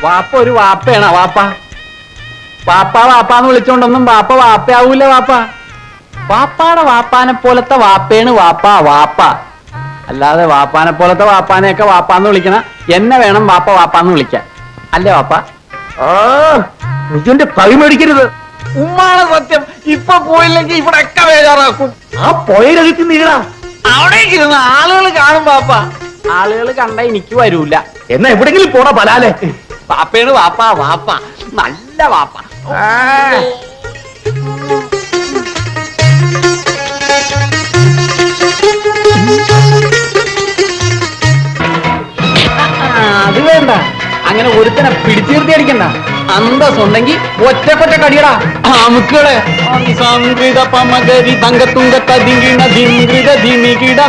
വാപ്പ ഒരു വാപ്പയാണോ വാപ്പ? വാപ്പ വാപ്പാന്ന് വിളിച്ചോണ്ടൊന്നും വാപ്പ വാപ്പയാവൂല വാപ്പ. വാപ്പാടെ വാപ്പാനെ പോലത്തെ വാപ്പയാണ് വാപ്പ വാപ്പ. അല്ലാതെ വാപ്പാനെ പോലത്തെ വാപ്പാനെയൊക്കെ വാപ്പാന്ന് വിളിക്കണ എന്നെ വേണം വാപ്പ വാപ്പാന്ന് വിളിക്കാൻ. അല്ലേ വാപ്പ? നിജന്റെ പഴി മേടിക്കരുത്. ഉമ്മാണ് സത്യം. ഇപ്പൊ പോയില്ലെങ്കിൽ ഇവിടെ ഒക്കെ ബേജാറാക്കും. ആ പോയരകത്ത് നീടാ. അവിടേക്ക് ഇരുന്ന് ആളുകൾ കാണും വാപ്പ. ആളുകൾ കണ്ട എനിക്ക് വരൂല. എന്നാ എവിടെങ്കിലും പോടാ പലാലെ. വാപ്പയാണ് വാപ്പ വാപ്പ, നല്ല വാപ്പ. അത് വേണ്ട, അങ്ങനെ ഒരുത്തനെ പിടിച്ചു നിർത്തി അടിക്കണ്ട. അന്തസ്സുണ്ടെങ്കിൽ ഒറ്റക്കൊറ്റ കടിയടാ. അമുക്കളെ സംഗീത പമകരി തങ്കത്തുങ്ക തതിങ്കിണ ധിങ്കൃത ധിമികിട